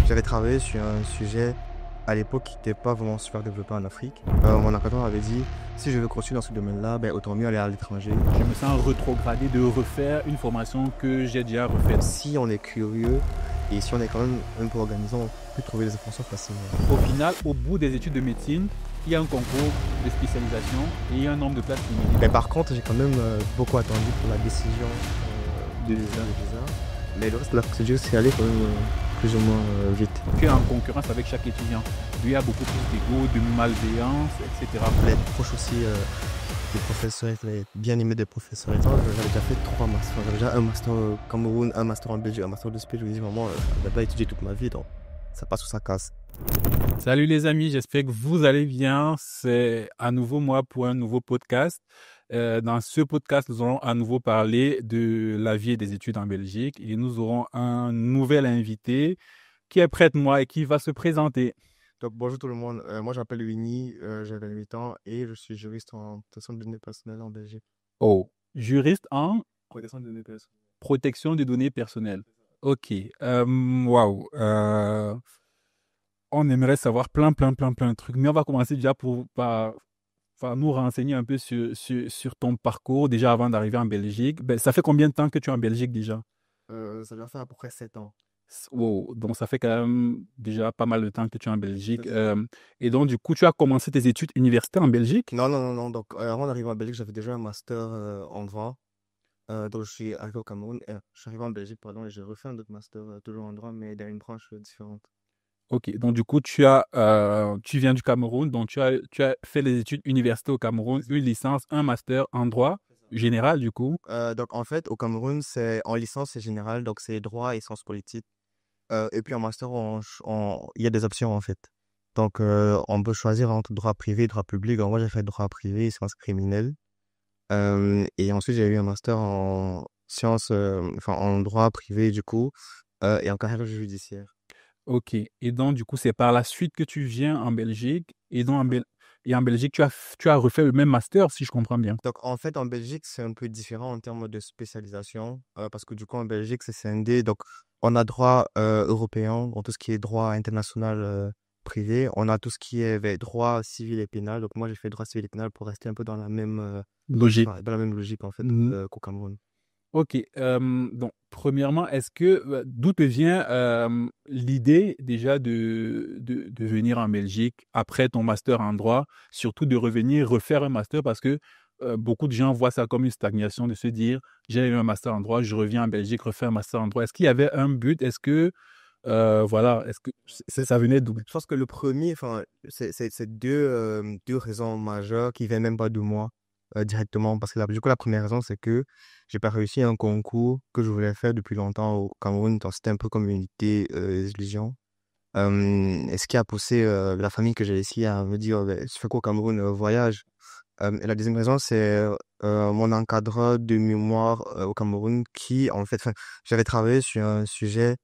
J'avais travaillé sur un sujet à l'époque qui n'était pas vraiment super développé en Afrique. Mon encadrement avait dit, si je veux continuer dans ce domaine-là, autant mieux aller à l'étranger. Je me sens rétrogradé de refaire une formation que j'ai déjà refaite. Si on est curieux et si on est quand même un peu organisé, on peut trouver des informations facilement. Au final, au bout des études de médecine, il y a un concours de spécialisation et il y a un nombre de places limité. Mais par contre, j'ai quand même beaucoup attendu pour la décision de visa. Mais le reste de la procédure, c'est allé quand même plus ou moins vite. Tu es en concurrence avec chaque étudiant. Il y a beaucoup plus d'ego, de malveillance, etc. Il fallait être proche aussi des professeurs, il fallait être bien aimé des professeurs. J'avais déjà fait 3 masters. J'avais déjà un master au Cameroun, un master en Belgique, un master de spé. Je me dis vraiment, je vais pas étudier toute ma vie, donc ça passe ou ça casse. Salut les amis, j'espère que vous allez bien. C'est à nouveau moi pour un nouveau podcast. Dans ce podcast, nous allons à nouveau parler de la vie et des études en Belgique et nous aurons un nouvel invité qui est près de moi et qui va se présenter. Donc bonjour tout le monde, moi je m'appelle Winnie, j'ai 28 ans et je suis juriste en protection de données personnelles en Belgique. Oh, juriste en Protection de données personnelles. protection des données personnelles. Ok, waouh. On aimerait savoir plein de trucs, mais on va commencer déjà par nous renseigner un peu sur ton parcours déjà avant d'arriver en Belgique. Ben, ça fait combien de temps que tu es en Belgique déjà? Ça doit faire à peu près 7 ans. Wow, donc ça fait quand même déjà pas mal de temps que tu es en Belgique. Et donc, du coup, tu as commencé tes études universitaires en Belgique? Non. Donc avant d'arriver en Belgique, j'avais déjà un master en droit. Donc je suis arrivé au Cameroun, je suis arrivé en Belgique, pardon, et j'ai refait un autre master toujours en droit, mais dans une branche différente. Ok, donc du coup, tu viens du Cameroun, donc tu as fait les études universitaires au Cameroun, une licence, un master en droit général, du coup. Donc en fait, au Cameroun, c'est en licence, c'est général, donc c'est droit et sciences politiques. Et puis en master, il y a des options en fait. Donc on peut choisir entre droit privé et droit public. Alors, moi, j'ai fait droit privé et sciences criminelles. Et ensuite, j'ai eu un master en sciences, enfin en droit privé du coup, et en carrière judiciaire. Ok, et donc du coup, c'est par la suite que tu viens en Belgique, et en Belgique, tu as refait le même master, si je comprends bien. Donc en fait, en Belgique, c'est un peu différent en termes de spécialisation, parce que du coup, en Belgique, c'est scindé. Donc on a droit européen, dans tout ce qui est droit international privé. On a tout ce qui est droit civil et pénal. Donc moi, j'ai fait droit civil et pénal pour rester un peu dans la même, Logique. dans la même logique en fait Mhm. qu'au Cameroun. Ok, donc premièrement, d'où te vient l'idée déjà de venir en Belgique après ton master en droit, surtout de revenir refaire un master parce que beaucoup de gens voient ça comme une stagnation de se dire j'ai eu un master en droit, je reviens en Belgique, refais un master en droit. Est-ce qu'il y avait un but? Est-ce que voilà, est-ce que ça venait d'où? Je pense que le premier, enfin, c'est deux raisons majeures qui viennent même pas de moi directement. Parce que du coup, la première raison, c'est que j'ai pas réussi un concours que je voulais faire depuis longtemps au Cameroun. Donc, c'était un peu comme une unité religion. Et ce qui a poussé la famille que j'ai ici à me dire, tu fais quoi au Cameroun, voyage. Et la deuxième raison, c'est mon encadreur de mémoire au Cameroun qui, en fait, enfin, j'avais travaillé sur un sujet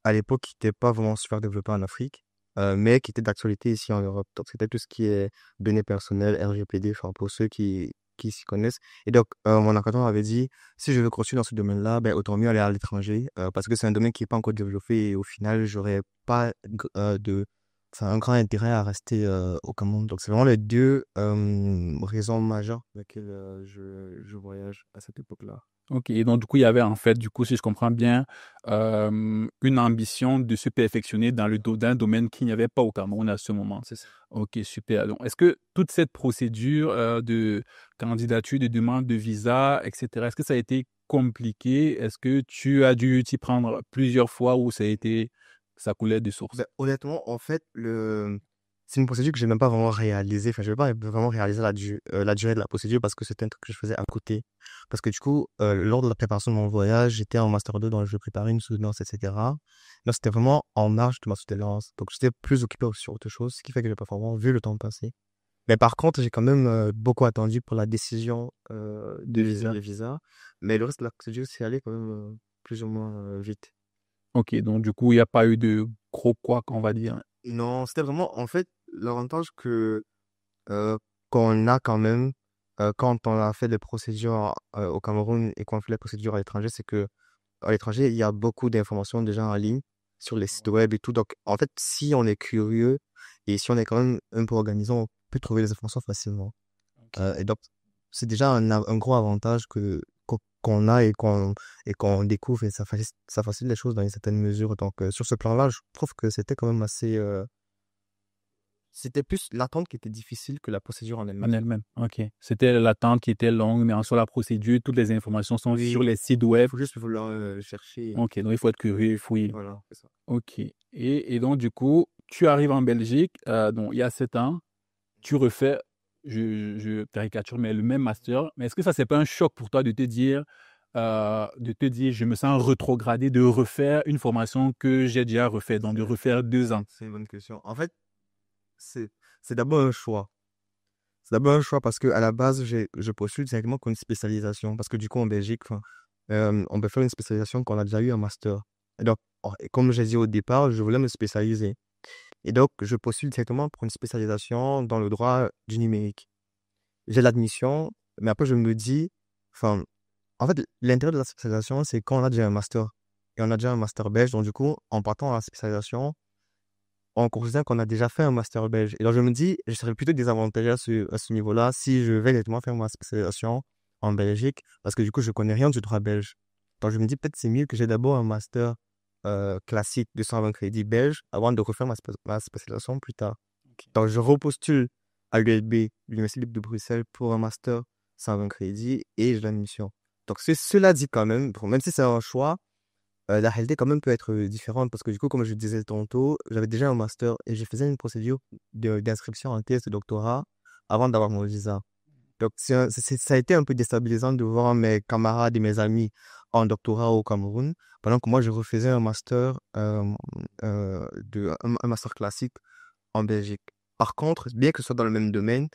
à l'époque qui n'était pas vraiment super développé en Afrique, mais qui était d'actualité ici en Europe. Donc, c'était tout ce qui est données personnelles, RGPD, enfin, pour ceux qui s'y connaissent. Et donc, mon encadreur avait dit, si je veux continuer dans ce domaine-là, autant mieux aller à l'étranger, parce que c'est un domaine qui n'est pas encore développé et au final, j'aurais pas un grand intérêt à rester au Cameroun. Donc, c'est vraiment les deux raisons majeures pour lesquelles je voyage à cette époque-là. Ok, et donc du coup, il y avait en fait, du coup, si je comprends bien, une ambition de se perfectionner dans un domaine qu'il n'y avait pas au Cameroun à ce moment. C'est ça. Ok, super. Donc, est-ce que toute cette procédure de candidature, de demande de visa, etc., est-ce que ça a été compliqué? Est-ce que tu as dû t'y prendre plusieurs fois ou ça coulait de source? Honnêtement, en fait, c'est une procédure que j'ai même pas vraiment réalisée. Enfin, je vais pas vraiment réaliser la durée de la procédure parce que c'était un truc que je faisais à côté. Parce que du coup, lors de la préparation de mon voyage, j'étais en master 2 donc je préparais une soutenance, etc. Là, c'était vraiment en marge de ma soutenance. Donc, j'étais plus occupé sur autre chose, ce qui fait que j'ai pas vraiment vu le temps passer. Mais par contre, j'ai quand même beaucoup attendu pour la décision de visa. Mais le reste de la procédure, c'est allé quand même plus ou moins vite. Ok, donc du coup, il n'y a pas eu de gros quoi qu'on va dire. Non, c'était vraiment, en fait, l'avantage que qu'on a quand même, quand on a fait des procédures au Cameroun et qu'on fait les procédures à l'étranger, c'est que à l'étranger, il y a beaucoup d'informations déjà en ligne sur les sites web et tout. Donc, en fait, si on est curieux et si on est quand même un peu organisé, on peut trouver les informations facilement. Ok. Et donc, c'est déjà un gros avantage qu'on a et qu'on découvre et ça facilite les choses dans une certaine mesure. Donc, sur ce plan-là, je trouve que c'était quand même assez. C'était plus l'attente qui était difficile que la procédure en En elle-même. elle-même. OK. C'était l'attente qui était longue, mais en soi, la procédure, toutes les informations sont sur Oui, les sites il web. faut juste vouloir chercher. OK. Donc, il faut être curieux, fouiller. Voilà, c'est ça. OK. Et donc, du coup, tu arrives en Belgique, donc, il y a 7 ans, tu refais, je caricature, mais le même master. Mais est-ce que ça, c'est pas un choc pour toi de te dire, je me sens rétrogradé de refaire une formation que j'ai déjà refait, donc de C'est refaire 2 ans? c'est une bonne question. En fait, c'est c'est d'abord un choix. C'est d'abord un choix parce que à la base, je postule directement pour une spécialisation. Parce que du coup, en Belgique, enfin, on peut faire une spécialisation qu'on a déjà eu en master. Et donc, et comme j'ai dit au départ, je voulais me spécialiser. Et donc, je postule directement pour une spécialisation dans le droit du numérique. J'ai l'admission, mais après, je me dis, enfin, en fait, l'intérêt de la spécialisation, c'est quand on a déjà un master. Et on a déjà un master belge. Donc, du coup, en partant à la spécialisation, on considère qu'on a déjà fait un master belge. Et donc, je me dis, je serais plutôt désavantagé à ce niveau-là si je vais directement faire ma spécialisation en Belgique, parce que du coup, je connais rien du droit belge. Donc, je me dis, peut-être c'est mieux que j'ai d'abord un master classique de 120 crédits belge avant de refaire ma spécialisation plus tard. OK. Donc, je repostule à l'ULB, l'Université libre de Bruxelles, pour un master 120 crédits et j'ai l'admission. Donc, cela dit quand même, bon, même si c'est un choix, la réalité quand même peut être différente parce que du coup, comme je disais tantôt, j'avais déjà un master et je faisais une procédure d'inscription en thèse de doctorat avant d'avoir mon visa. Donc, ça a été un peu déstabilisant de voir mes camarades et mes amis en doctorat au Cameroun, pendant que moi, je refaisais un master, un master classique en Belgique. Par contre, bien que ce soit dans le même domaine,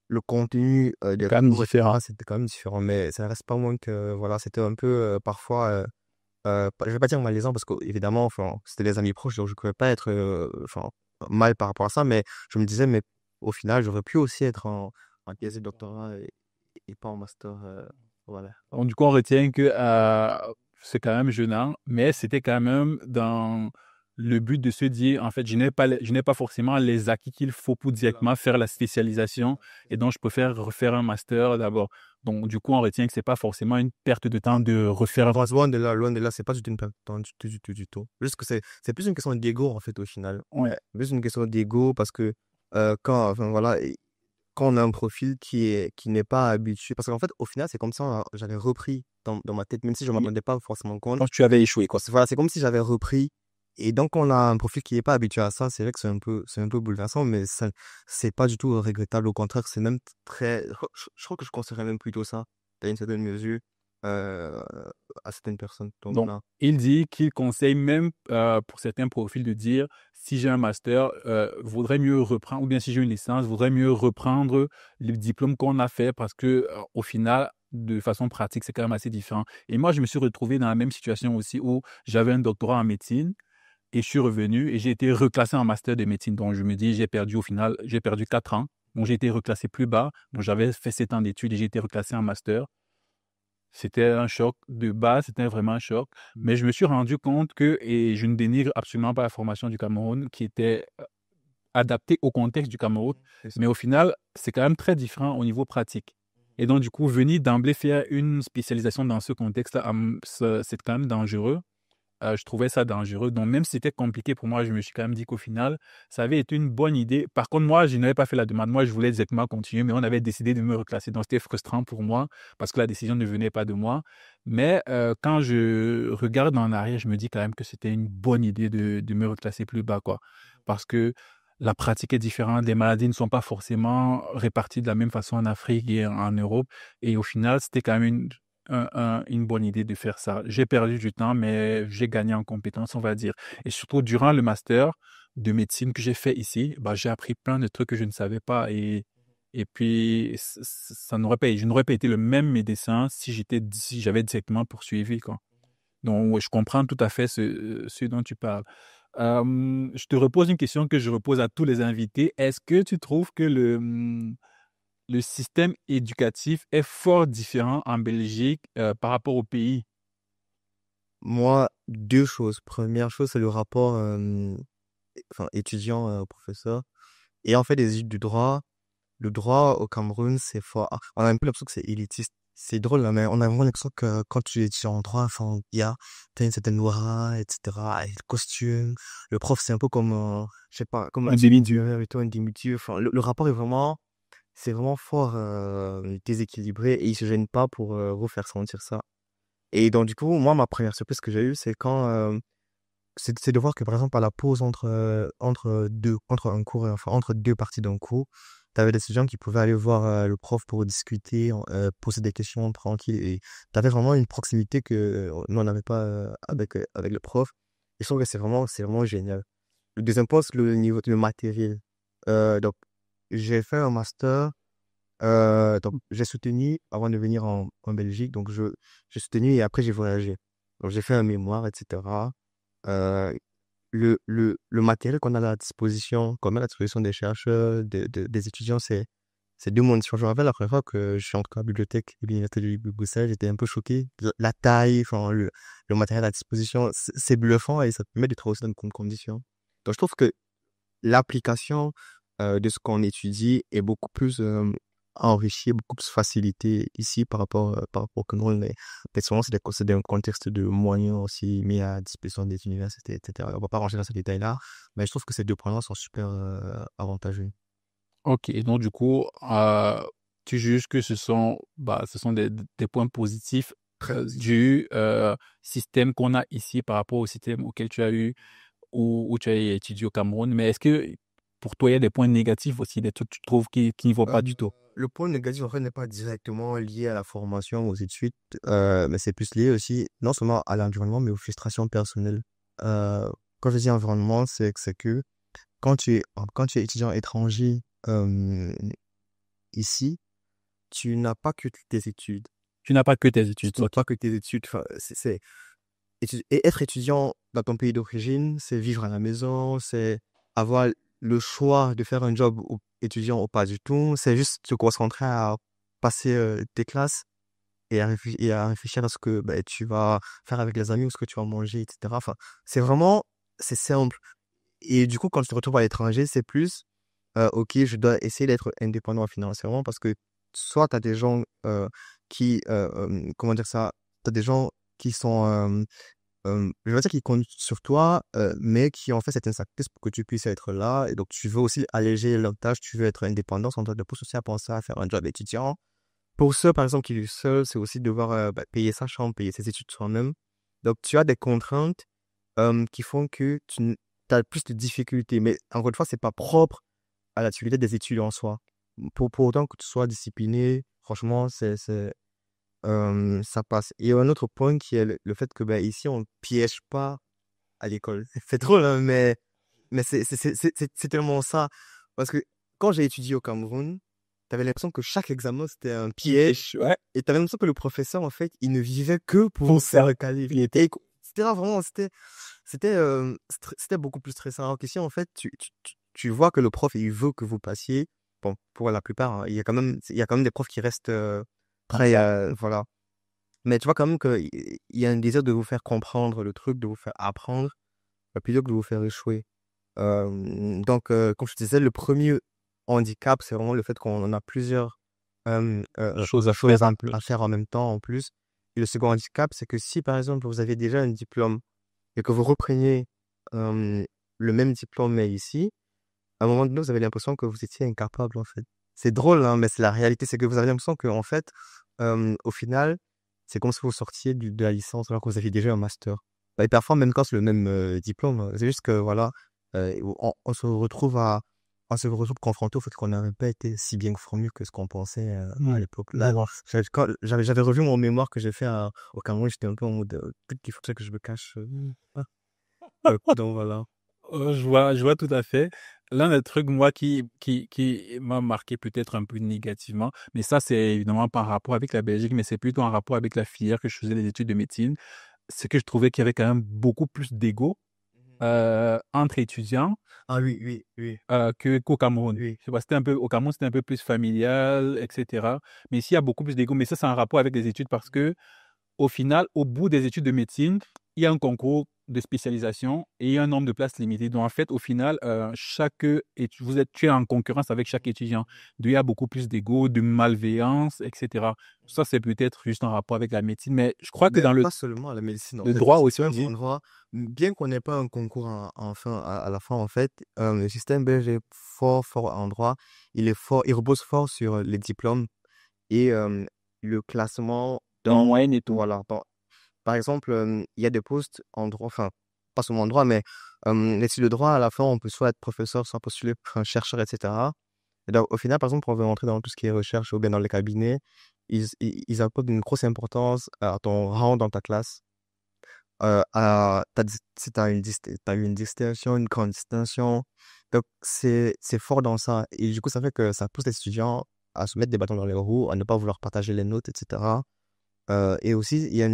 le contenu des Quand même cours, différent. etc., c'était quand même différent. Mais ça ne reste pas moins que, voilà, c'était un peu parfois je vais pas dire malaisant parce qu'évidemment, enfin, c'était des amis proches, donc je ne pouvais pas être enfin, mal par rapport à ça, mais je me disais, mais au final, j'aurais pu aussi être en thèse de doctorat et pas en master. Voilà. Donc, du coup, on retient que c'est quand même gênant, mais c'était quand même dans le but de se dire, en fait, je n'ai pas forcément les acquis qu'il faut pour directement faire la spécialisation, et donc je préfère refaire un master d'abord. Donc, du coup, on retient que c'est pas forcément une perte de temps de refaire. Loin de là, c'est pas du tout une perte de temps, du tout, du tout, du tout. Juste que c'est plus une question d'ego, en fait, au final. Ouais. Plus une question d'ego parce que enfin, voilà, quand on a un profil qui n'est pas habitué, parce qu'en fait, au final, c'est comme ça, j'avais repris dans ma tête, même si je ne m'en rendais pas forcément compte. Quand tu avais échoué, quoi. Voilà, c'est comme si j'avais repris. Et donc, on a un profil qui n'est pas habitué à ça. C'est vrai que c'est un peu bouleversant, mais ça, c'est pas du tout regrettable. Au contraire, c'est même très. Je crois que je conseillerais même plutôt ça, dans une certaine mesure, euh, à certaines personnes. Donc, Donc, là. il dit qu'il conseille même pour certains profils de dire, si j'ai un master, vaudrait mieux reprendre, ou bien si j'ai une licence, vaudrait mieux reprendre le diplôme qu'on a fait parce que au final, de façon pratique, c'est quand même assez différent. Et moi, je me suis retrouvé dans la même situation aussi où j'avais un doctorat en médecine et je suis revenu et j'ai été reclassé en master de médecine. Donc, je me dis, j'ai perdu 4 ans. Donc, j'ai été reclassé plus bas. Donc, j'avais fait 7 ans d'études et j'ai été reclassé en master. C'était un choc de base, c'était vraiment un choc. Mais je me suis rendu compte que, et je ne dénigre absolument pas la formation du Cameroun, qui était adaptée au contexte du Cameroun, C'est ça. mais au final, c'est quand même très différent au niveau pratique. Et donc, du coup, venir d'emblée faire une spécialisation dans ce contexte-là, c'est quand même dangereux. Je trouvais ça dangereux. Donc, même si c'était compliqué pour moi, je me suis quand même dit qu'au final, ça avait été une bonne idée. Par contre, moi, je n'avais pas fait la demande. Moi, je voulais exactement continuer, mais on avait décidé de me reclasser. Donc, c'était frustrant pour moi parce que la décision ne venait pas de moi. Mais quand je regarde en arrière, je me dis quand même que c'était une bonne idée de me reclasser plus bas, quoi. Parce que la pratique est différente. Les maladies ne sont pas forcément réparties de la même façon en Afrique et en Europe. Et au final, c'était quand même une bonne idée de faire ça. J'ai perdu du temps, mais j'ai gagné en compétences, on va dire. Et surtout, durant le master de médecine que j'ai fait ici, bah, j'ai appris plein de trucs que je ne savais pas. Et puis, je n'aurais pas été le même médecin si j'avais directement poursuivi, quoi. Donc, ouais, je comprends tout à fait ce dont tu parles. Je te repose une question que je repose à tous les invités. Est-ce que tu trouves que le système éducatif est fort différent en Belgique par rapport au pays. Moi, deux choses. Première chose, c'est le rapport enfin, étudiant-professeur. Et en fait, des études du droit, le droit au Cameroun, c'est fort. On a un peu l'impression que c'est élitiste. C'est drôle, là, mais on a vraiment l'impression que quand tu étudies en droit, enfin, t'as une certaine aura, etc., et le costume. Le prof, c'est un peu comme, je sais pas, comme un Un demi-dieu. demi-dieu, et toi, un demi-dieu. Enfin, le rapport c'est vraiment fort, déséquilibré, et il se gêne pas pour vous faire sentir ça. Et donc, du coup, moi, ma première surprise que j'ai eue, c'est quand, c'est de voir que, par exemple, à la pause entre un cours, enfin, entre deux parties d'un cours, tu avais des étudiants qui pouvaient aller voir le prof pour discuter, poser des questions tranquilles. Et tu avais vraiment une proximité que nous, on n'avait pas avec le prof. Et je trouve que c'est vraiment génial. Le deuxième point, c'est le niveau de matériel. Donc, j'ai fait un master. Donc, j'ai soutenu avant de venir en Belgique. Donc, j'ai soutenu et après, j'ai voyagé. Donc, j'ai fait un mémoire, etc. Euh, le matériel qu'on a à la disposition, qu'on met à la disposition des chercheurs, des étudiants, c'est deux mondes différents. Je me rappelle la première fois que je suis entré à la bibliothèque de l'Université de Bruxelles, j'étais un peu choqué. La taille, enfin, le matériel à la disposition, c'est bluffant et ça te permet de travailler dans de bonnes conditions. Donc, je trouve que l'application de ce qu'on étudie est beaucoup plus enrichie, beaucoup plus facilitée ici par rapport au Cameroun. Mais souvent, c'est un contexte de moyens aussi mis à disposition des universités, etc. On va pas rentrer dans ces détails-là, mais je trouve que ces deux points-là sont super avantageux. Ok, et donc du coup, tu juges que ce sont des points positifs du système qu'on a ici par rapport au système auquel tu as eu où tu as étudié au Cameroun. Mais est-ce que pour toi, il y a des points négatifs aussi, des trucs que tu trouves qui n'y vont Euh, pas du tout? le point négatif, en fait, n'est pas directement lié à la formation, aux études, mais c'est plus lié aussi, non seulement à l'environnement, mais aux frustrations personnelles. Euh, Quand je dis environnement, c'est que quand tu es étudiant étranger ici, tu n'as pas que tes études. Tu n'as pas que tes études, Tu n'as ok. pas que tes études. Enfin, et être étudiant dans ton pays d'origine, c'est vivre à la maison, c'est avoir le choix de faire un job étudiant ou pas du tout. C'est juste se concentrer à passer tes classes et à réfléchir à ce que ben, tu vas faire avec les amis ou ce que tu vas manger, etc. Enfin, c'est vraiment, c'est simple. Et du coup, quand tu te retrouves à l'étranger, c'est plus, ok, je dois essayer d'être indépendant financièrement parce que soit tu as des gens comment dire ça, tu as des gens qui sont, je vais dire qui comptent sur toi, mais qui ont fait certains sacrifices pour que tu puisses être là. Et donc, tu veux aussi alléger leur tâche, tu veux être indépendant, sans te pousser aussi à penser à faire un job étudiant. Pour ceux, par exemple, qui vivent seuls, c'est aussi devoir payer sa chambre, payer ses études soi-même. Donc, tu as des contraintes qui font que as plus de difficultés. Mais encore une fois, c'est pas propre à la difficulté des études en soi. Pour autant que tu sois discipliné, franchement, ça passe. Et un autre point qui est le fait que ben, ici, on ne piège pas à l'école. C'est drôle, hein, mais c'est tellement ça. Parce que quand j'ai étudié au Cameroun, tu avais l'impression que chaque examen, c'était un piège. Ouais. Et tu avais l'impression que le professeur, en fait, il ne vivait que pour Pour nous faire ça. recaler. Il était. Et c'était là, vraiment, c'était beaucoup plus stressant. Alors qu'ici, en fait, tu vois que le prof, il veut que vous passiez. Bon, pour la plupart, hein, il y a quand même des profs qui restent Comme prêts ça. à, voilà. Mais tu vois quand même qu'il y a un désir de vous faire comprendre le truc, de vous faire apprendre, plutôt que de vous faire échouer. Donc, comme je te disais, le premier handicap, c'est vraiment le fait qu'on a plusieurs Chose à choses faire en à plus. faire en même temps en plus. Et le second handicap, c'est que si par exemple vous avez déjà un diplôme et que vous repreniez euh, le même diplôme mais ici, à un moment donné, vous avez l'impression que vous étiez incapable en fait. C'est drôle, hein, mais c'est la réalité, c'est que vous avez l'impression que en fait, au final, c'est comme si vous sortiez de la licence alors que vous aviez déjà un master. Et parfois, même quand c'est le même diplôme, c'est juste que voilà, on se retrouve on se retrouve confronté au fait qu'on n'avait pas été si bien formé que ce qu'on pensait à l'époque. Là, D'accord. j'avais revu mon mémoire que j'ai fait au Cameroun, j'étais un peu en mode, peut-être qu'il faudrait que je me cache. Donc voilà. Je vois tout à fait. L'un des trucs, moi, qui m'a marqué peut-être un peu négativement, mais ça, c'est évidemment pas en rapport avec la Belgique, mais c'est plutôt en rapport avec la filière que je faisais des études de médecine, c'est que je trouvais qu'il y avait quand même beaucoup plus d'ego entre étudiants Ah oui, oui, oui, qu'au Cameroun. oui. Je sais pas, c'était un peu, au Cameroun, c'était un peu plus familial, etc. Mais ici, il y a beaucoup plus d'ego. Mais ça, c'est un rapport avec les études parce que au final, au bout des études de médecine, il y a un concours de spécialisation et il y a un nombre de places limitées. Donc, en fait, au final, tu es en concurrence avec chaque étudiant. Donc, il y a beaucoup plus d'ego, de malveillance, etc. Ça, c'est peut-être juste en rapport avec la médecine. Mais je crois que Mais dans pas seulement la médecine, en le fait, droit parce que aussi, on même dit. en droit, bien qu'on n'ait pas un concours à la fin, en fait, le système belge est fort, fort en droit. Il est fort, il repose fort sur les diplômes et le classement En dans, moyenne et tout. voilà, par exemple, il y a des postes en droit, enfin, pas seulement en droit, mais l'étude de droit, à la fin, on peut soit être professeur, soit postuler pour un chercheur, etc. Et donc, au final, par exemple, pour on veut rentrer dans tout ce qui est recherche ou bien dans les cabinets, ils accordent une grosse importance à ton rang dans ta classe. Si tu as t'as eu une distinction, une grande distinction. Donc, c'est fort dans ça. Et du coup, ça fait que ça pousse les étudiants à se mettre des bâtons dans les roues, à ne pas vouloir partager les notes, etc. Et aussi, il y a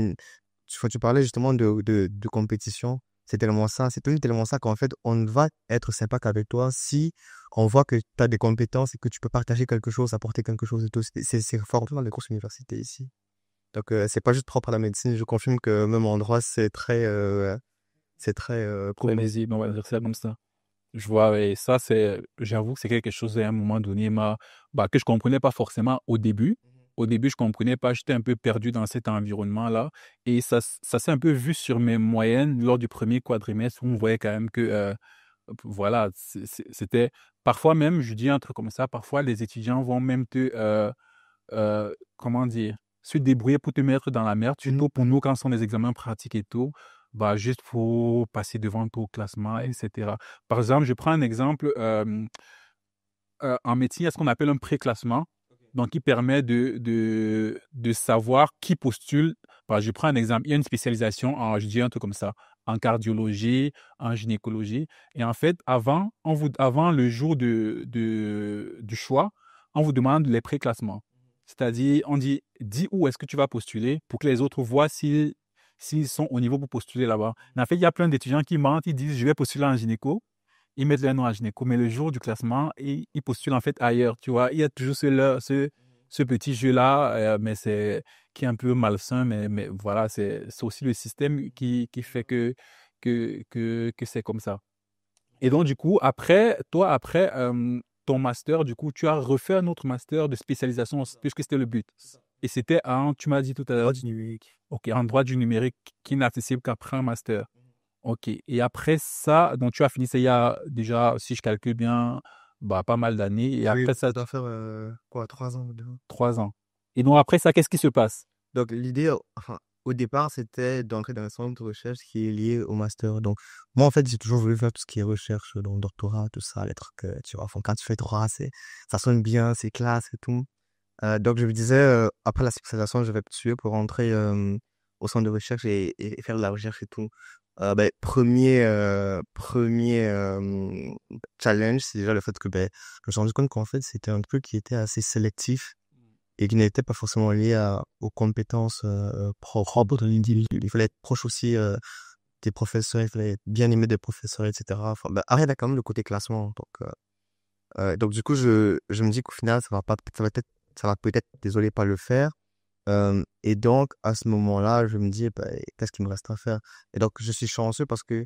quand tu parlais justement de compétition, c'est tellement ça, c'est tellement ça qu'en fait, on ne va être sympa qu'avec toi si on voit que tu as des compétences et que tu peux partager quelque chose, apporter quelque chose et tout. C'est fort dans les grosses universités ici. Donc, c'est pas juste propre à la médecine. Je confirme que même en droit, c'est très Très cool. lisible, on va dire ça comme ça. Je vois, et ça, j'avoue que c'est quelque chose à un moment donné, que je comprenais pas forcément au début. Au début, je comprenais pas, j'étais un peu perdu dans cet environnement-là. Et ça s'est un peu vu sur mes moyennes lors du premier quadrimestre où on voyait quand même que, voilà, c'était, parfois même, je dis un truc comme ça, parfois les étudiants vont même comment dire, se débrouiller pour te mettre dans la merde, Mhm. surtout pour nous quand ce sont des examens pratiques et tout, juste pour passer devant ton classement, etc. Par exemple, je prends un exemple, en médecine, il y a ce qu'on appelle un préclassement, donc qui permet de savoir qui postule. Je prends un exemple, il y a une spécialisation je dis un truc comme ça, en cardiologie, en gynécologie, et en fait, avant le jour du choix, on vous demande les préclassements. C'est-à-dire, on dit, dis où est-ce que tu vas postuler pour que les autres voient s'ils sont au niveau pour postuler là-bas. Mais en fait, il y a plein d'étudiants qui mentent, ils disent, je vais postuler en gynéco, ils mettent leur nom à gynéco, mais le jour du classement, ils postulent en fait ailleurs, tu vois. Il y a toujours ce petit jeu-là, mais qui est un peu malsain, mais voilà, c'est aussi le système qui fait que c'est comme ça. Et donc, du coup, après ton master, du coup, tu as refait un autre master de spécialisation, puisque c'était le but. Et c'était tu m'as dit tout à l'heure, Droit du numérique. OK, en droit du numérique qui n'est accessible qu'après un master. OK. Et après ça, donc tu as fini ça il y a déjà, si je calcule bien, pas mal d'années. Et Oui, après ça, ça doit faire quoi, 3 ans déjà. 3 ans. Et donc après ça, qu'est-ce qui se passe? Donc, l'idée, enfin, au départ, c'était d'entrer dans un centre de recherche qui est lié au master. Donc, moi, en fait, j'ai toujours voulu faire tout ce qui est recherche, donc doctorat, tout ça, les trucs, tu vois. Enfin, quand tu fais droit, ça sonne bien, c'est classe et tout. Donc, je me disais, après la spécialisation, je vais tuer pour rentrer au centre de recherche et faire de la recherche et tout. Premier challenge, c'est déjà le fait que je me suis rendu compte qu'en fait, c'était un truc qui était assez sélectif et qui n'était pas forcément lié aux compétences propres de l'individu. Il fallait être proche aussi des professeurs, il fallait être bien aimé des professeurs, etc. Enfin, après, il y a quand même le côté classement. Donc du coup, je me dis qu'au final, ça va peut-être, désolé, pas le faire. Et donc, à ce moment-là, je me dis, qu'est-ce qu'il me reste à faire? Et donc, je suis chanceux parce que,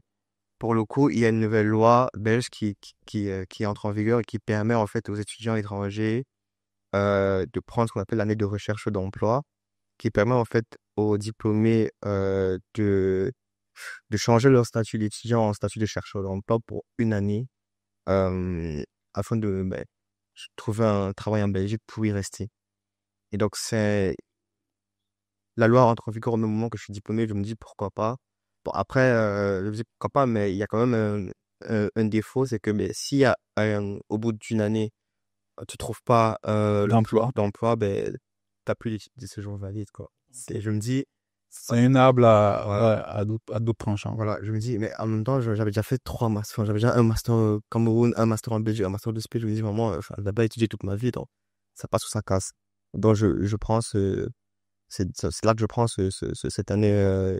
pour le coup, il y a une nouvelle loi belge qui entre en vigueur et qui permet, en fait, aux étudiants étrangers de prendre ce qu'on appelle l'année de recherche d'emploi, qui permet, en fait, aux diplômés de changer leur statut d'étudiant en statut de chercheur d'emploi pour une année, euh, afin de trouver un travail en Belgique pour y rester. Et donc, la loi rentre en vigueur au même moment que je suis diplômé, je me dis pourquoi pas. Bon, après, je me dis pourquoi pas, mais il y a quand même un défaut, c'est que si au bout d'une année, tu trouves pas D'emploi. d'emploi, t'as plus de séjour valide, quoi. Je me dis, C'est une arbre voilà, à d'autres tranchants. voilà, je me dis, mais en même temps, j'avais déjà fait 3 masters. Enfin, j'avais déjà un master au Cameroun, un master en Belgique, un master de spé. Je me dis, vraiment, enfin, j'ai pas étudié toute ma vie, donc ça passe ou ça casse. Donc, je prends c'est là que je prends cette année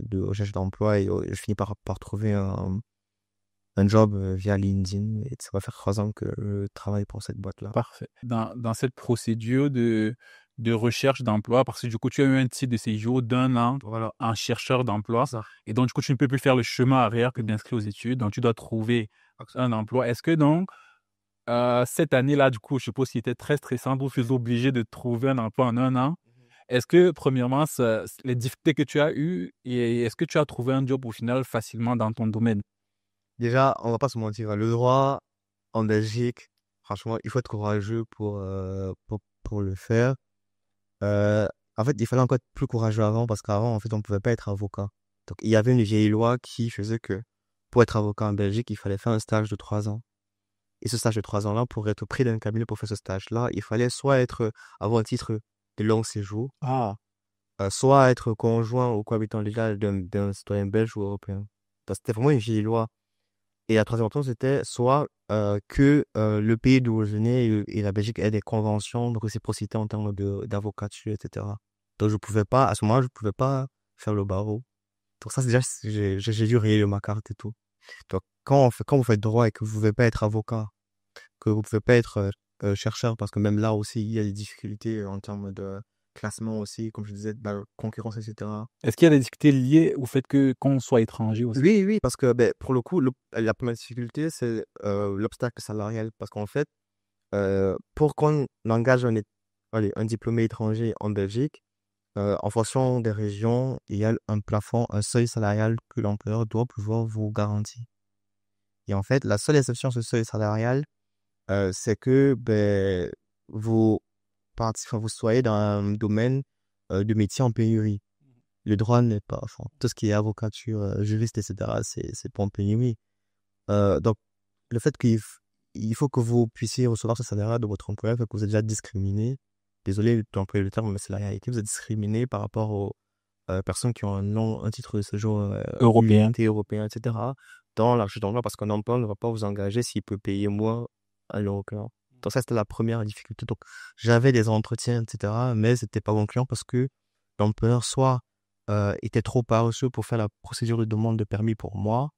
de recherche d'emploi et je finis par trouver un job via LinkedIn et ça va faire 3 ans que je travaille pour cette boîte-là. Parfait. Dans cette procédure de recherche d'emploi, parce que du coup, tu as eu un titre de séjour d'1 an Voilà, en chercheur d'emploi, ça. et donc du coup, tu ne peux plus faire le chemin arrière que d'inscrire aux études, donc tu dois trouver un emploi. Est-ce que donc, cette année-là, du coup, je suppose qu'il était très stressant, vous faites obligé de trouver un emploi en 1 an. Est-ce que, premièrement, les difficultés que tu as eues, et est-ce que tu as trouvé un job au final facilement dans ton domaine? Déjà, on va pas se mentir, hein, le droit en Belgique, franchement, il faut être courageux pour le faire. Euh, En fait, il fallait encore être plus courageux avant parce qu'avant, en fait, on ne pouvait pas être avocat. Donc, il y avait une vieille loi qui faisait que pour être avocat en Belgique, il fallait faire un stage de 3 ans. Et ce stage de 3 ans-là, pour être pris d'un cabinet pour faire ce stage-là, il fallait soit avoir un titre de long séjour, Ah, soit être conjoint ou cohabitant légal d'un citoyen belge ou européen. Donc, c'était vraiment une vieille loi. Et la troisième option, c'était soit que le pays d'où je venais et la Belgique aient des conventions de réciprocité en termes d'avocature, etc. Donc, je pouvais pas, à ce moment-là, je pouvais pas faire le barreau. Donc, ça, c'est déjà, j'ai dû rayer ma carte et tout. Donc, quand vous faites droit et que vous ne pouvez pas être avocat, que vous ne pouvez pas être chercheur, parce que même là aussi, il y a des difficultés en termes de classement aussi, comme je disais, de la concurrence, etc. est-ce qu'il y a des difficultés liées au fait que qu'on soit étranger aussi? Oui, oui, parce que ben, pour le coup, la première difficulté, c'est l'obstacle salarial. Parce qu'en fait, pour qu'on engage allez, un diplômé étranger en Belgique, en fonction des régions, il y a un plafond, un seuil salarial que l'employeur doit pouvoir vous garantir. Et en fait, la seule exception sur ce seuil salarial, c'est que ben, vous, enfin, vous soyez dans un domaine de métier en pénurie. Le droit n'est pas, enfin, tout ce qui est avocature, juriste, etc., c'est pas en pénurie. Donc, le fait il faut que vous puissiez recevoir ce salaire de votre employeur, fait que vous êtes déjà discriminé. Désolé d'employer le terme, mais c'est la réalité. Vous êtes discriminé par rapport aux personnes qui ont un titre de séjour Européen. illimité européen, etc. dans la recherche d'emploi, parce qu'un employeur ne va pas vous engager s'il peut payer moins à l'européen. Donc ça, c'était la première difficulté. Donc, j'avais des entretiens, etc., mais c'était pas bon client parce que l'employeur soit était trop paresseux pour faire la procédure de demande de permis pour moi,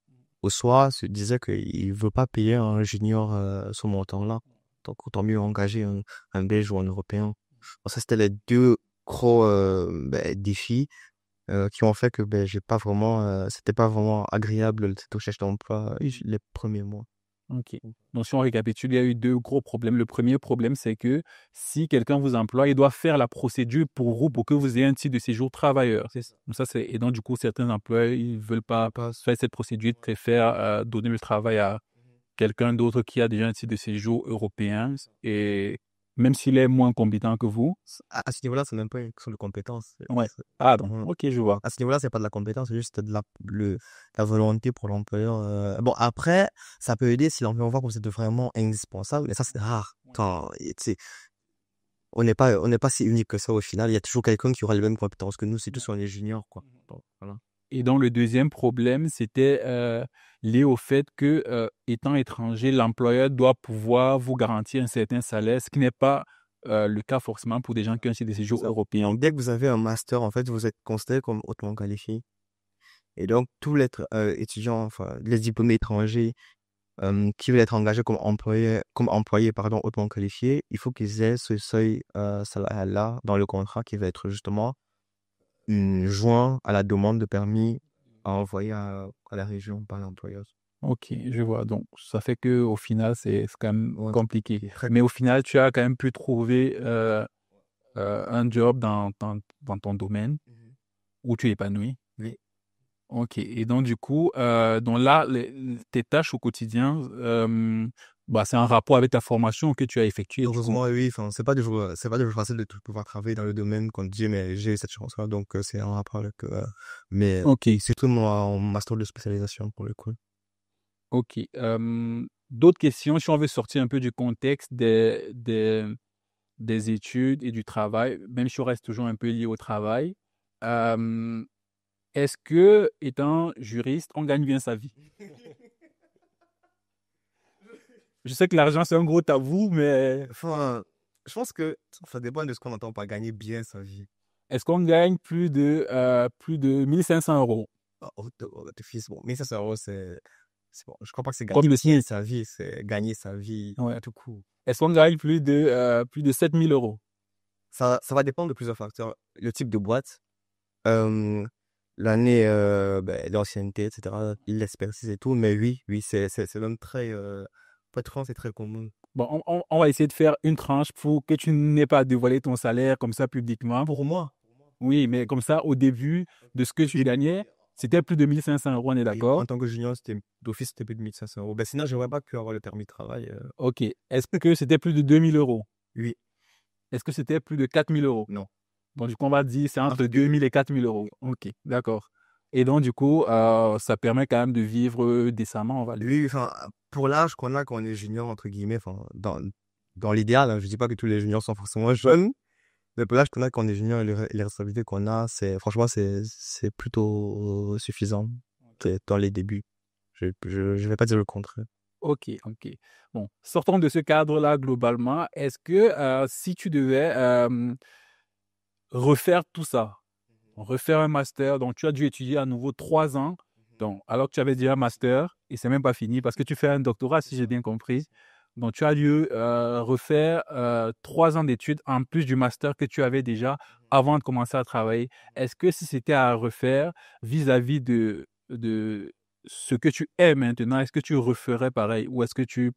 ou soit se disait qu'il ne veut pas payer un junior ce montant-là. Donc, autant mieux engager un Belge ou un Européen. Donc, ça, c'était les deux gros défis qui ont fait que j'ai pas vraiment, c'était pas vraiment agréable cette recherche d'emploi les premiers mois. OK. Donc, si on récapitule, il y a eu 2 gros problèmes. Le premier problème, c'est que si quelqu'un vous emploie, il doit faire la procédure pour vous, pour que vous ayez un titre de séjour travailleur. C'est ça. Donc ça, et donc, du coup, certains employeurs, ils veulent pas Pas, faire cette procédure, ils préfèrent donner le travail à quelqu'un d'autre qui a déjà un titre de séjour européen, et même s'il est moins compétent que vous. à ce niveau-là, c'est même pas une question de compétence. Ouais. Ah, donc, Mhm. OK, je vois. À ce niveau-là, c'est pas de la compétence, c'est juste de la volonté pour l'employeur. Bon, après, ça peut aider si l'employeur voit que vous êtes vraiment indispensable, mais ça, c'est rare. Quand, tu sais, on n'est pas si unique que ça au final. Il y a toujours quelqu'un qui aura les mêmes compétences que nous, c'est tous on est juniors, quoi. Donc, voilà. Et donc, le deuxième problème, c'était lié au fait que, étant étranger, l'employeur doit pouvoir vous garantir un certain salaire, ce qui n'est pas le cas forcément pour des gens qui ont des C'est séjours ça. européens. Donc, dès que vous avez un master, en fait, vous êtes considéré comme hautement qualifié. Et donc, tous les étudiants, enfin, les diplômés étrangers qui veulent être engagés comme employés, pardon, hautement qualifiés, il faut qu'ils aient ce seuil salarial-là dans le contrat qui va être justement joint à la demande de permis à envoyer à la région par l'employeur. OK, je vois. Donc, ça fait que au final, c'est quand même Ouais, compliqué. très Mais au final, tu as quand même pu trouver un job dans ton domaine Mhm. où tu es épanoui. Oui. OK. Et donc, du coup, donc là, tes tâches au quotidien, bah, c'est un rapport avec ta formation que tu as effectuée, du coup. Heureusement, oui, enfin, c'est pas toujours facile de pouvoir travailler dans le domaine qu'on dit, mais j'ai eu cette chance-là, donc c'est un rapport avec, mais OK. surtout mon master de spécialisation pour le coup. OK. D'autres questions, si on veut sortir un peu du contexte des études et du travail, même si on reste toujours un peu lié au travail, euh, est-ce que, étant juriste, on gagne bien sa vie? Je sais que l'argent, c'est un gros tabou, mais Enfin, je pense que ça dépend de ce qu'on entend par gagner bien sa vie. est-ce qu'on gagne plus de 1 500 euros? Ah, oh, fils, bon, 1500 euros, bon, je crois pas que c'est Comme le gagner SMIC. sa vie, c'est gagner sa vie Ouais. tout court. Est-ce qu'on gagne plus de 7 000 euros? Ça va dépendre de plusieurs facteurs. Le type de boîte, euh, l'année d'ancienneté, etc., l'expertise et tout. Mais oui, oui, c'est même très, pas de France, c'est très commun. Bon, on va essayer de faire une tranche pour que tu n'aies pas à dévoiler ton salaire comme ça publiquement. Pour moi, Oui, mais comme ça, au début de ce que tu gagnais, c'était plus de 1 500 euros, on est oui, d'accord? en tant que junior, d'office, c'était plus de 1 500 euros. Ben, sinon, je n'aurais pas pu avoir le permis de travail. Ok. Est-ce que c'était plus de 2 000 euros? Oui, Est-ce que c'était plus de 4 000 euros? non. Bon, du coup, on va dire c'est entre Entre 2 deux. 000 et 4 000 euros. Ok, d'accord. Et donc, du coup, ça permet quand même de vivre décemment, on va dire. Oui, enfin, pour l'âge qu'on a quand on est junior, entre guillemets, enfin, dans l'idéal, hein, je dis pas que tous les juniors sont forcément jeunes, mais pour l'âge qu'on a quand on est junior et les responsabilités qu'on a, franchement, c'est plutôt suffisant. C'est dans les débuts. Je vais pas dire le contraire. Ok, ok. Bon, sortons de ce cadre-là globalement. Est-ce que si tu devais refaire tout ça, refaire un master, donc tu as dû étudier à nouveau 3 ans, donc alors que tu avais déjà un master et c'est même pas fini parce que tu fais un doctorat, si j'ai bien compris. Donc tu as dû refaire 3 ans d'études en plus du master que tu avais déjà avant de commencer à travailler. Est-ce que si c'était à refaire vis-à-vis de ce que tu es maintenant, est-ce que tu referais pareil ou est-ce que tu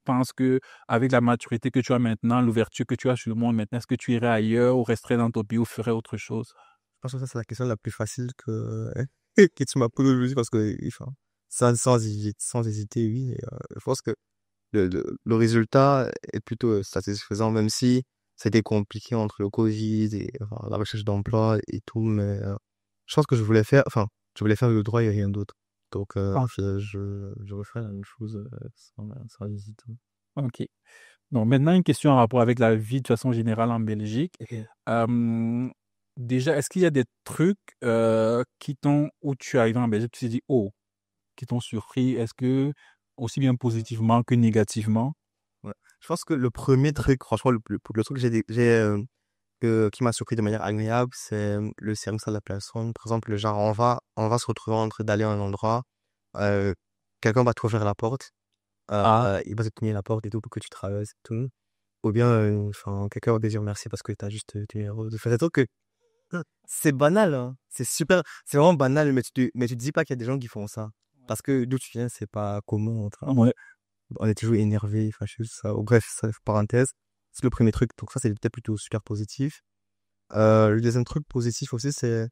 penses que avec la maturité que tu as maintenant, l'ouverture que tu as sur le monde maintenant, est-ce que tu irais ailleurs ou resterais dans ton pays ou ferais autre chose? Je pense que ça, c'est la question la plus facile que tu m'as posée aujourd'hui parce que, enfin, sans hésiter, oui. Je pense que le résultat est plutôt satisfaisant, même si c'était compliqué entre le Covid et enfin, la recherche d'emploi et tout, mais je pense que je voulais faire le droit et rien d'autre. Donc, Ah, je referai la même chose sans hésiter. ok. Donc maintenant, une question en rapport avec la vie de façon générale en Belgique. Ok. Euh, déjà, est-ce qu'il y a des trucs où tu arrives en Belgique, tu te dis, oh, qui t'ont surpris? Est-ce que, aussi bien positivement que négativement? Ouais. Je pense que le premier truc, franchement, le truc que qui m'a surpris de manière agréable, c'est le service à la personne. Par exemple, le genre, on va se retrouver en train d'aller à un endroit, euh, quelqu'un va t'ouvrir la porte, Ah, il va te tenir la porte et tout pour que tu traverses et tout. Ou bien, enfin, quelqu'un va te dire merci parce que t'as juste ton numéro. Enfin, des trucs que c'est banal, hein. C'est super, c'est vraiment banal, mais tu te dis pas qu'il y a des gens qui font ça. Parce que d'où tu viens, c'est pas commun. Enfin, ouais. on est toujours énervé, fâché, tout ça. Bref, ça, parenthèse. C'est le premier truc. Donc ça, c'est peut-être plutôt super positif. Le deuxième truc positif aussi, c'est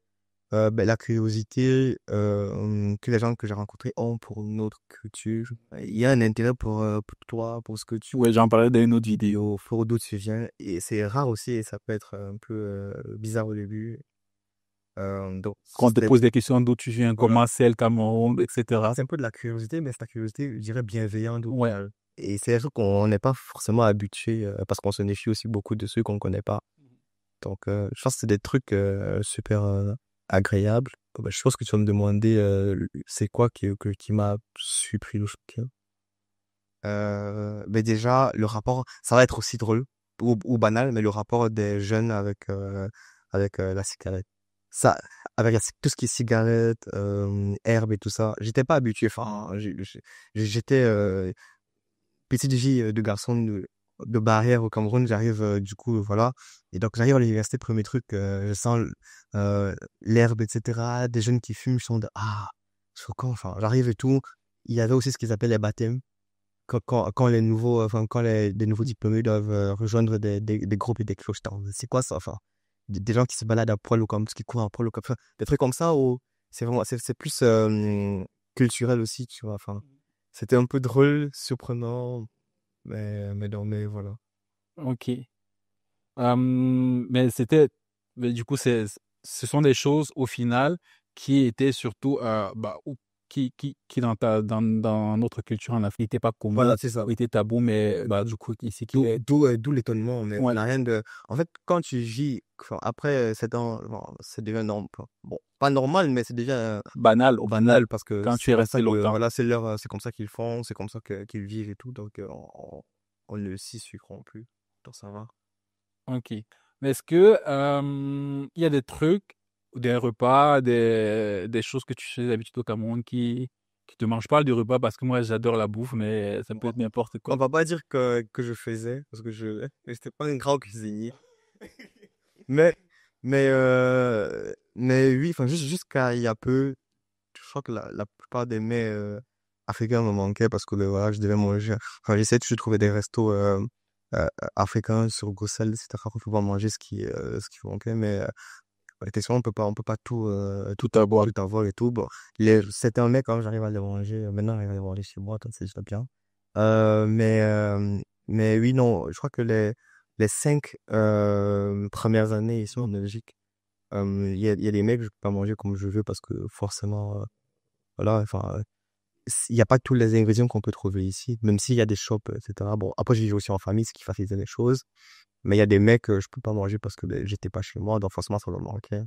la curiosité que les gens que j'ai rencontrés ont pour notre culture. Il y a un intérêt pour toi, pour ce que tu Ouais, j'en parlais dans une autre vidéo. pour d'où tu viens. Et c'est rare aussi, et ça peut être un peu bizarre au début. Donc, Quand on te c'était, pose des questions d'où tu viens, voilà. comment c'est le Cameroun, etc. C'est un peu de la curiosité, mais c'est la curiosité, je dirais, bienveillante au Ouais. final. Et c'est un truc qu'on n'est pas forcément habitué parce qu'on se méfie aussi beaucoup de ceux qu'on ne connaît pas. Donc, je pense que c'est des trucs super agréables. Bah, je pense que tu vas me demander c'est quoi qui m'a surpris ou choqué. Mais déjà, le rapport, ça va être aussi drôle ou banal, mais le rapport des jeunes avec la cigarette. Ça, avec tout ce qui est cigarette, herbe et tout ça, j'étais pas habitué. Enfin, j'étais petite vie de garçon de barrière au Cameroun, j'arrive du coup, voilà. Et donc j'arrive à l'université, premier truc, je sens l'herbe, etc. Des jeunes qui fument, je sens ah, choquant, enfin, j'arrive et tout. Il y avait aussi ce qu'ils appellent les baptêmes. Quand les nouveaux, enfin, quand des nouveaux diplômés doivent rejoindre des groupes et des cloches, c'est quoi ça, enfin? Des gens qui se baladent à poil ou comme, qui courent à poil ou comme ça. Des trucs comme ça où c'est plus culturel aussi, tu vois, enfin. C'était un peu drôle, surprenant, mais voilà. Ok. Mais mais du coup, ce sont des choses au final qui étaient surtout, qui dans notre culture en Afrique n'étaient pas communs, Voilà, c'est ça. ou étaient tabous, mais du coup, ici, D'où l'étonnement, mais on ouais, n'a rien de. En fait, quand tu vis, enfin, après, bon, c'est devient normal. Bon, pas normal, mais c'est devient banal au final banal parce que quand tu c'est es comme ça resté que, longtemps. voilà, c'est comme ça qu'ils font, c'est comme ça qu'ils vivent et tout, donc on ne s'y suivront plus. Donc ça va. Ok. Mais est-ce que il y a des trucs, des repas, des choses que tu fais d'habitude au Cameroun qui te mangent. Je parle du repas parce que moi, j'adore la bouffe, mais ça On peut va, être n'importe on quoi. va pas dire que je faisais, parce que je n'étais pas un grand cuisinier. Mais, mais oui, enfin, jusqu'à il y a peu, je crois que la plupart des mets africains me manquaient parce que ben, voilà, je devais manger. Enfin, j'essayais toujours de trouver des restos africains sur Bruxelles, etc. pour pouvoir manger ce qui manquait. Mais effectivement, on peut pas Tout à boire. tout avoir et tout. Bon, c'était un mec, quand j'arrive à les manger. Maintenant, j'arrive à les manger chez moi, donc c'est déjà bien. Euh, mais, euh, mais oui, non, je crois que les 5 premières années ici en Belgique, il y a des mecs que je peux pas manger comme je veux parce que forcément, voilà, enfin, il n'y a pas tous les ingrédients qu'on peut trouver ici, même s'il y a des shops, etc. Bon, après, je vis aussi en famille, ce qui facilite les choses, mais il y a des mecs que je peux pas manger parce que ben, j'étais pas chez moi, donc forcément, ça me manquait.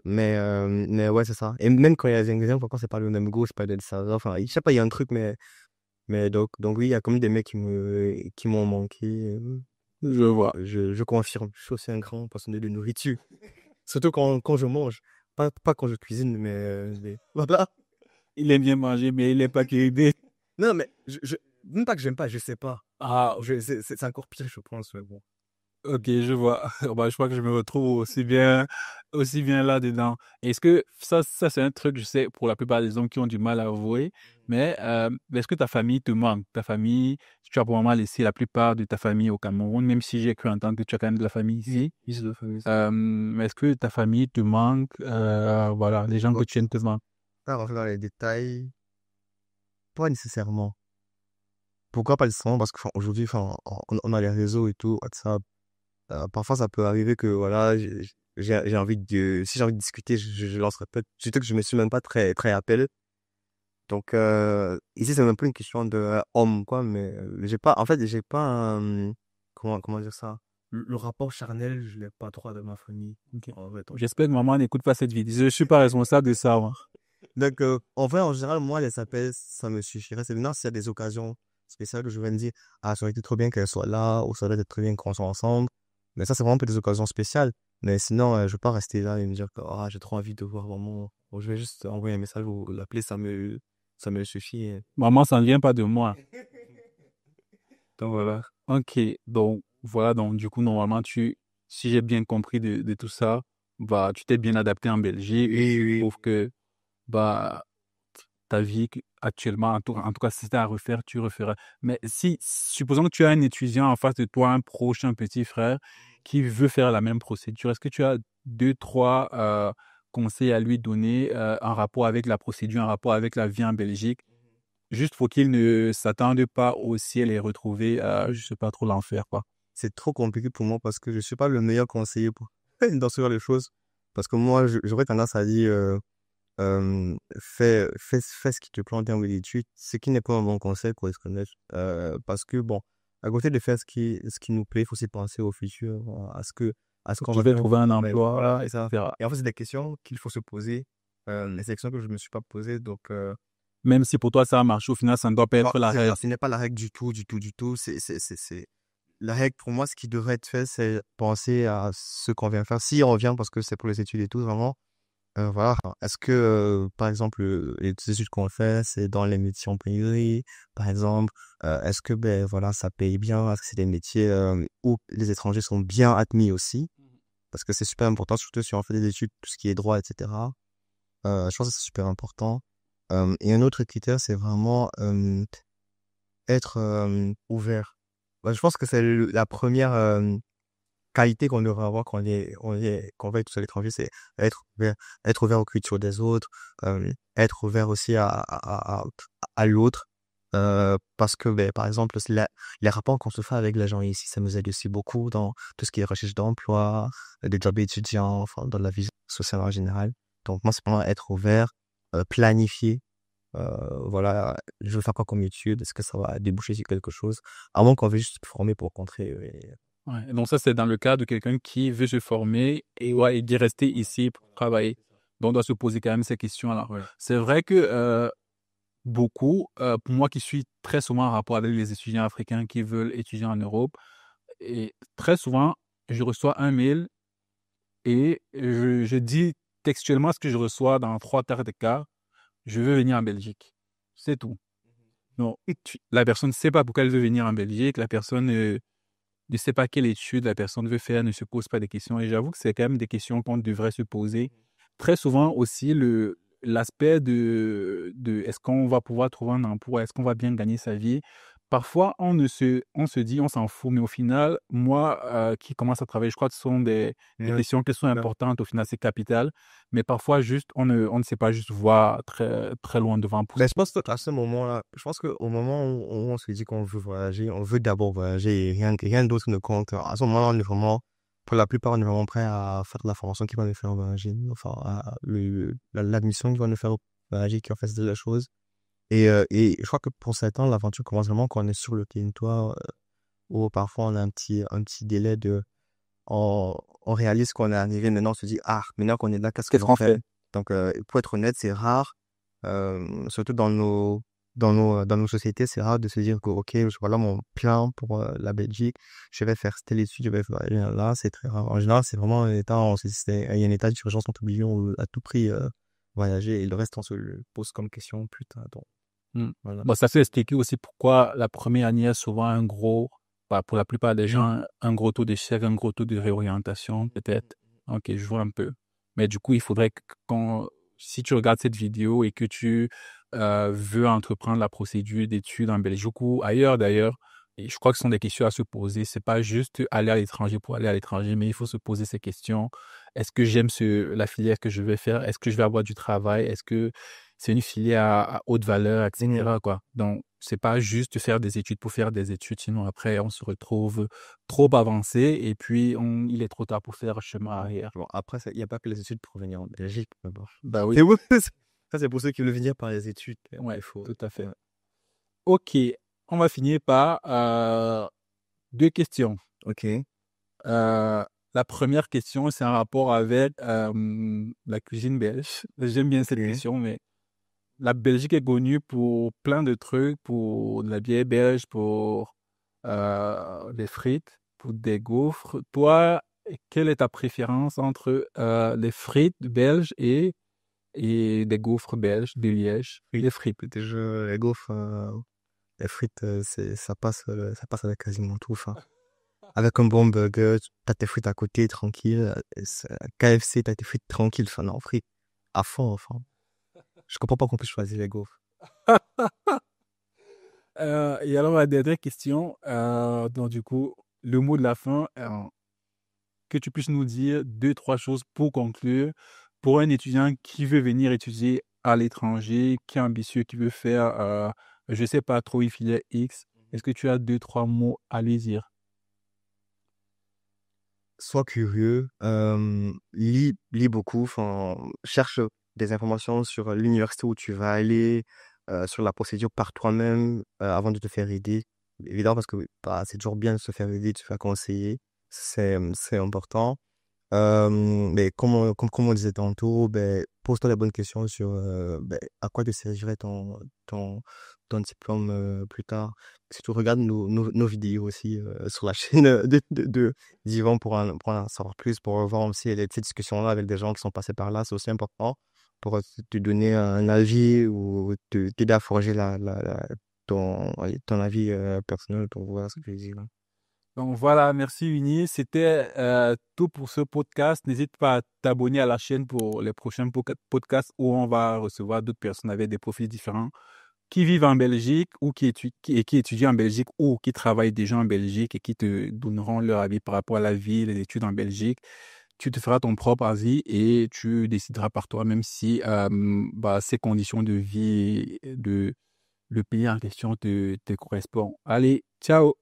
Mais ouais, c'est ça. Et même quand il y a des ingrédients, pourquoi c'est pas le même goût, c'est pas des saveurs, enfin, je sais pas, il y a un truc, mais donc oui, il y a comme des mecs qui m'ont manqué. Je vois. Je confirme, je suis aussi un grand passionné de nourriture. Surtout quand je mange. Pas quand je cuisine, mais voilà. Il aime bien manger, mais il n'est pas cuisiner. Non, mais même pas que j'aime pas, je sais pas. Ah, C'est encore pire, je pense, mais bon. ok, je vois. Bah, je crois que je me retrouve aussi bien là-dedans. Est-ce que ça c'est un truc, je sais, pour la plupart des hommes qui ont du mal à avouer, mais est-ce que ta famille te manque? Ta famille, tu as probablement laissé la plupart de ta famille au Cameroun, même si j'ai cru entendre que tu as quand même de la famille ici. Oui, c'est de famille. Est-ce que ta famille te manque? Voilà, les gens que Ok, tu aimes te manquent. pas rentrer dans les détails, pas nécessairement. Pourquoi pas le sang? Parce qu'aujourd'hui, enfin, on a les réseaux et tout, WhatsApp. Parfois, ça peut arriver que, voilà, j'ai envie si j'ai envie de discuter, je lancerai peut-être. Surtout que je me suis même pas très appel. Donc, ici, c'est même pas une question de homme, quoi, mais j'ai pas, en fait, j'ai pas comment dire ça? Le rapport charnel, je l'ai pas trop avec ma famille. Ok. En vrai, donc, J'espère que maman n'écoute pas cette vidéo. Je suis pas responsable de ça, moi. en vrai, en général, moi, les appels, ça me suffirait. C'est maintenant s'il y a des occasions spéciales que je vais me dire, ah, ça aurait été trop bien qu'elle soit là, ou ça aurait été très bien qu'on soit ensemble. Mais ça, c'est vraiment pour des occasions spéciales. Mais sinon, je vais pas rester là et me dire que, ah, j'ai trop envie de voir maman. Bon, je vais juste envoyer un message ou l'appeler, ça me suffit. Maman, ça ne vient pas de moi. Donc voilà. Ok, donc voilà, donc du coup, normalement, si j'ai bien compris de tout ça, bah, tu t'es bien adapté en Belgique. Oui, Je oui. trouve que bah, ta vie actuellement, en tout cas, si c'était à refaire, tu referais. Mais si, supposons que tu as un étudiant en face de toi, un proche, un petit frère, qui veut faire la même procédure, est-ce que tu as deux, trois conseils à lui donner en rapport avec la procédure, en rapport avec la vie en Belgique? Juste pour qu'il ne s'attende pas au ciel et retrouver, je sais pas trop l'enfer, quoi. C'est trop compliqué pour moi parce que je suis pas le meilleur conseiller pour dans ce genre de choses. Parce que moi, j'aurais tendance à dire, fais ce qui te plaît en termes d'études, ce qui n'est pas un bon conseil pour être honnête. Parce que bon, à côté de faire ce qui nous plaît, il faut aussi penser au futur, à ce qu'on Je va vais faire. trouver un Ben, emploi, voilà, et ça. etc. Et en fait, c'est des questions qu'il faut se poser. Les questions que je me suis pas posées, donc, Même si pour toi ça a marché, au final, ça ne doit pas non, être la règle. ce n'est pas la règle du tout, du tout, du tout. La règle pour moi, ce qui devrait être fait, c'est penser à ce qu'on vient faire. Si on vient parce que c'est pour les études et tout, vraiment, voilà. Est-ce que, par exemple, les études qu'on fait, c'est dans les métiers en pénurie, par exemple, est-ce que, ben voilà, ça paye bien? Est-ce que c'est des métiers où les étrangers sont bien admis aussi? Parce que c'est super important, surtout si on fait des études, tout ce qui est droit, etc. Je pense que c'est super important. Et un autre critère, c'est vraiment être ouvert. Bah, je pense que c'est la première qualité qu'on devrait avoir quand on va être tout à l'étranger, c'est être ouvert aux cultures des autres, être ouvert aussi à l'autre. Parce que, ben, par exemple, les rapports qu'on se fait avec les gens ici, ça nous aide aussi beaucoup dans tout ce qui est recherche d'emploi, des jobs étudiants, enfin, dans la vie sociale en général. Donc, moi, c'est vraiment être ouvert, planifier. Voilà, je veux faire quoi comme étude? Est-ce que ça va déboucher sur quelque chose? Avant qu'on veut juste se former pour rentrer. Ouais. Donc ça, c'est dans le cas de quelqu'un qui veut se former et, ouais, et d'y rester ici pour travailler. Donc on doit se poser quand même ces questions-là. Ouais. C'est vrai que beaucoup, pour moi qui suis très souvent en rapport avec les étudiants africains qui veulent étudier en Europe, et très souvent, je reçois un mail et je dis textuellement ce que je reçois dans trois quarts des cas. je veux venir en Belgique. C'est tout. Non, la personne ne sait pas pourquoi elle veut venir en Belgique, la personne ne sait pas quelle étude la personne veut faire, ne se pose pas des questions. Et j'avoue que c'est quand même des questions qu'on devrait se poser. Très souvent aussi, l'aspect de est-ce qu'on va pouvoir trouver un emploi, est-ce qu'on va bien gagner sa vie. Parfois, on se dit, on s'en fout, mais au final, moi qui commence à travailler, je crois que ce sont des Oui, questions qui sont importantes, au final, c'est capital. Mais parfois, juste, on ne sait pas juste voir très, très loin devant pour mais je pense qu'à ce moment-là, je pense qu'au moment où on se dit qu'on veut voyager, on veut d'abord voyager et rien d'autre ne compte. À ce moment-là, on est vraiment, pour la plupart, on est vraiment prêt à faire la formation qui va nous faire voyager, enfin, l'admission qui va nous faire voyager, qui va faire de la chose. Et je crois que pour certains, l'aventure commence vraiment quand on est sur le territoire, où parfois on a un petit délai on réalise qu'on est arrivé, maintenant on se dit, ah, maintenant qu'on est là, qu'est-ce qu'est-ce qu'on qu'on fait? fait. Donc, pour être honnête, c'est rare, surtout dans nos sociétés, c'est rare de se dire que, ok, voilà mon plan pour la Belgique, je vais faire telle étude, je vais faire là, c'est très rare. En général, c'est vraiment un état, il y a un état d'urgence, on est obligé à tout prix voyager et le reste, on se le pose comme question plus tard. Donc, Mm. voilà. Bon, ça peut expliquer aussi pourquoi la première année a souvent un gros, bah, pour la plupart des gens, un gros taux d'échec, un gros taux de réorientation, peut-être. Ok, je vois un peu. Mais du coup, il faudrait que si tu regardes cette vidéo et que tu veux entreprendre la procédure d'études en Belgique ou ailleurs d'ailleurs, et je crois que ce sont des questions à se poser. C'est pas juste aller à l'étranger pour aller à l'étranger, mais il faut se poser ces questions. Est-ce que j'aime la filière que je vais faire? Est-ce que je vais avoir du travail? Est-ce que c'est une filière à haute valeur, Mhm. etc., quoi. Donc, c'est pas juste faire des études pour faire des études, sinon après, on se retrouve trop avancé et puis il est trop tard pour faire chemin arrière. Bon, après, il n'y a pas que les études pour venir en Belgique, mais bon. Bah oui, C'est bon, ça, c'est pour ceux qui veulent venir par les études. ouais, Il faut. tout à fait. Ouais. Ok, on va finir par deux questions. Ok. Euh, la première question, c'est un rapport avec la cuisine belge. J'aime bien cette Ok. question, mais la Belgique est connue pour plein de trucs, pour de la bière belge, pour des frites, pour des gaufres. Toi, quelle est ta préférence entre les frites belges et des gaufres belges de Liège? Oui. Les frites. Déjà, les gaufres, les frites, ça passe avec quasiment tout. Enfin, avec un bon burger, t'as tes frites à côté, tranquille. KFC, t'as tes frites tranquilles. Enfin, non, frites à fond, enfin. Je comprends pas qu'on puisse choisir les gaufres. Et alors, la dernière question, donc du coup, le mot de la fin, que tu puisses nous dire deux, trois choses pour conclure. Pour un étudiant qui veut venir étudier à l'étranger, qui est ambitieux, qui veut faire, je sais pas trop, une filière X, est-ce que tu as deux, trois mots à lui dire? Sois curieux, lis beaucoup, enfin, cherche des informations sur l'université où tu vas aller, sur la procédure par toi-même, avant de te faire aider. Évidemment, parce que bah, c'est toujours bien de se faire aider, de se faire conseiller, c'est important. Mais comme on disait tantôt, ben, pose-toi les bonnes questions sur ben, à quoi te servirait ton, ton diplôme plus tard. Si tu regardes nos vidéos aussi sur la chaîne d'Yvan pour en savoir plus, pour voir aussi ces discussions-là avec des gens qui sont passés par là, c'est aussi important pour te donner un avis ou t'aider à forger ton avis personnel, pour voir ce que je veux dire. Donc voilà, merci Uni. C'était tout pour ce podcast. N'hésite pas à t'abonner à la chaîne pour les prochains podcasts où on va recevoir d'autres personnes avec des profils différents qui vivent en Belgique ou qui étudient en Belgique ou qui travaillent déjà en Belgique et qui te donneront leur avis par rapport à la vie, les études en Belgique. Tu te feras ton propre avis et tu décideras par toi-même si bah, ces conditions de vie, de le pays en question te correspondent. Allez, ciao!